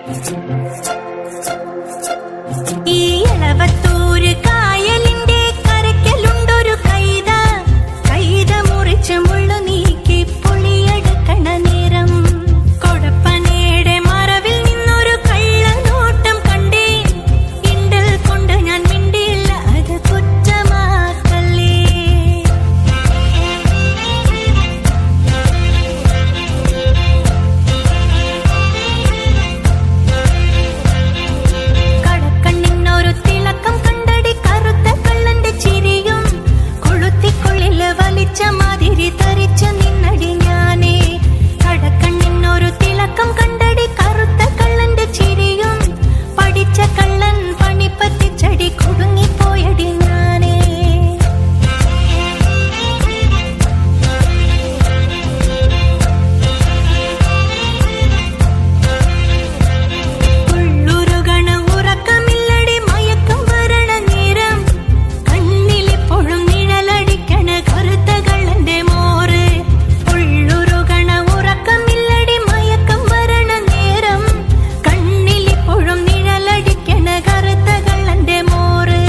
ഈ എളവത്തൂര് കായലിന്റെ കരയ്ക്കലുണ്ടൊരു കൈത, കൈത മുറിച്ച് മുള്ളു നീക്കി പൊളിയെടുക്കണ നേരം കൊടപ്പനയുടെ മറവിൽ നിന്നൊരു കള്ളനോട്ടം കണ്ടേ. ഇണ്ടൽ കൊണ്ട് ഞാൻ മിണ്ടിയില്ല, അത് കുറ്റമാക്കല്ലേ. കടക്കണ്ണിനൊരു തിളക്കം കണ്ടടി, കറുത്ത കള്ളന്റെ ചിരിയും കൊളുത്തിക്കൊള്ളില് വലിച്ച മാതിരി തരിച്ചു നിന്നടി ഞാനേ. കടക്കണ്ണിനൊരു തിളക്കം കണ്ടടി, കറുത്ത കള്ളന്റെ ചിരിയും പഠിച്ച കള്ളൻ പണി പറ്റിച്ചടി, കുടുങ്ങിപ്പോയടി ഞാനേ. ഉള്ളുരുകണ ഉറക്കമില്ലടി, മയക്കം വരണ നേരം കണ്ണിലിപ്പോഴും നിഴലടിക്കണ കറുത്ത കള്ളന്റെ മോറ്. ഉള്ളുരുകണ ഉറക്കമില്ലടി, മയക്കം വരണ നേരം കണ്ണിലിപ്പോഴും നിഴലടിക്കണ കറുത്ത കള്ളന്റെ മോറ്.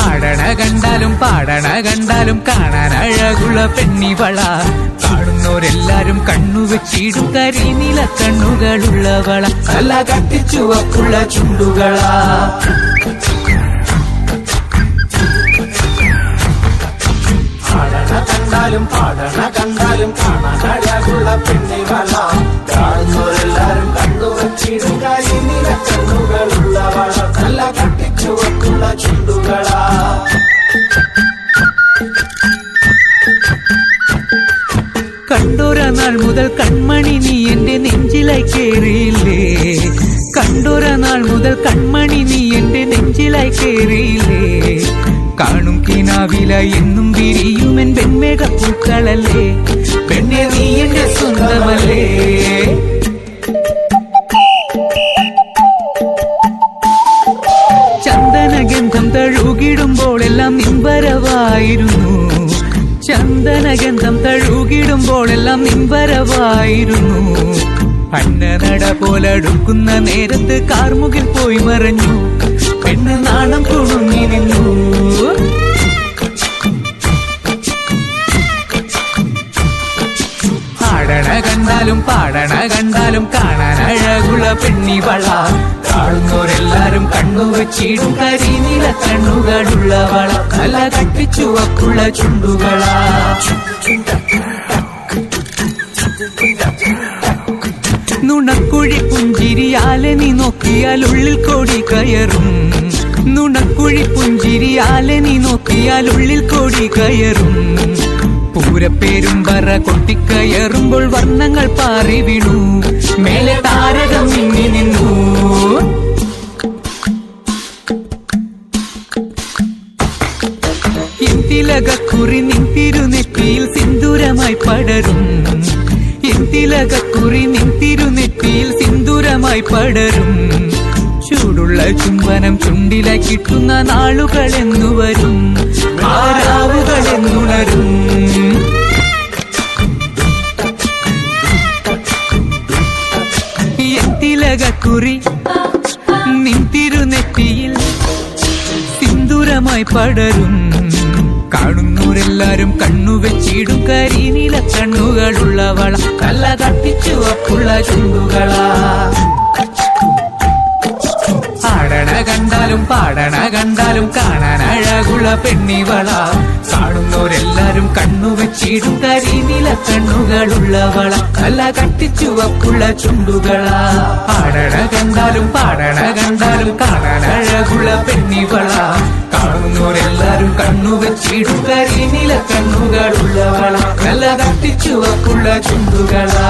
ആടണ കണ്ടാലും പാടണ കണ്ടാലും കാണാൻ അഴകുള്ള പെണ്ണിവള. കാണുന്നോരെല്ലാരും കണ്ണുവെച്ചിടും കരിനീല കണ്ണുകളുള്ളവള, നല്ല കട്ടിച്ചുവപ്പുള്ള ചുണ്ടുകളാ. ആടണ കണ്ടാലും പാടണ കണ്ടാലും കാണാൻ അഴകുള്ള പെണ്ണിവള. കാണുന്നവരെല്ലാരും കണ്ണുവച്ചിടും കരിനീല കണ്ണുകളുള്ളവള, നല്ല കട്ടിച്ചുവപ്പുള്ള ചുണ്ടുകളാ. കണ്ടോര നാൾ മുതൽ കൺമണി നീ എന്റെ നെഞ്ചിലായി കേറിയില്ലേ. കണ്ടോര നാൾ മുതൽ കൺമണി നീ എന്റെ നെഞ്ചിലായി കേറിയില്ലേ. കാണും കിനാവില എന്നും വിരിയുമെൻ വെൺമേഘപ്പൂക്കളല്ലേ. പെണ്ണെ നീ എന്റെ സ്വന്തമല്ലേ. ചന്ദനഗന്ധം തഴുകിടുമ്പോഴെല്ലാം നിൻവരവായിരുന്നു. ചന്ദനഗന്ധം തഴുകിടുമ്പോഴെല്ലാം നിൻവരവായിരുന്നു. അന്നനട പോലടുക്കുന്ന നേരത്ത് കാർമുകിൽ പോയി മറഞ്ഞു. പെണ്ണ് നാണം കുണുങ്ങി നിന്നു. ആടണ കണ്ടാലും പാടണ കണ്ടാലും കാണാൻ അഴകുള്ള പെണ്ണിവള. കാണുന്നോരെല്ലാരും കണ്ണുവെച്ചിടും കരിനീല കണ്ണുകളുള്ളവള, നല്ല കട്ടിച്ചുവപ്പുള്ള ചുണ്ടുകളാ. നുണക്കുഴി പുഞ്ചിരിയാലെ നീ നോക്കിയാൽ ഉള്ളിൽ കോടി കയറും. നുണക്കുഴി പുഞ്ചിരിയാലെ നീ നോക്കിയാൽ ഉള്ളിൽ കോടി കയറും. പൂരപ്പേരും പറ കൊട്ടിക്കയറുമ്പോൾ വർണ്ണങ്ങൾ പാറി വീണു. മേലെ താരകം മിന്നി നിന്നു. തിലകക്കുറി നിൻ തിരുനെറ്റിയിൽ സിന്ദൂരമായി പടരും. തിലകക്കുറി നിൻ തിരുനെറ്റിയിൽ സിന്ദൂരമായി പടരും. ചൂടുള്ള ചുംബനം ചുണ്ടിലായി കിട്ടുന്ന നാളുകളെന്നു വരും. ആരാവുകളെന്നുണരും. തിലകക്കുറി നിൻ തിരുനെറ്റിയിൽ സിന്ദൂരമായി പടരും. കാണുന്നവരെല്ലാരും കണ്ണുവെച്ചിടും കരിനീല കണ്ണുകളുള്ളവള, നല്ല കട്ടിച്ചുവപ്പുള്ള ചുണ്ടുകളാ. ആടണ കണ്ടാലും പാടണ കണ്ടാലും കാണാൻ അഴകുള്ള പെണ്ണിവള. കാണുന്നവരെല്ലാരും കണ്ണുവെച്ചിടും കരിനീല കണ്ണുകളുള്ളവള, നല്ല കട്ടിച്ചുവപ്പുള്ള ചുണ്ടുകളാ. ആടണ കണ്ടാലും പാടണ കണ്ടാലും കാണാൻ അഴകുള്ള പെണ്ണിവള. കാണുന്നവരെല്ലാരും കണ്ണുവെച്ചിടും കരിനീല കണ്ണുകളുള്ളവള, നല്ല കട്ടിച്ചുവപ്പുള്ള ചുണ്ടുകളാ.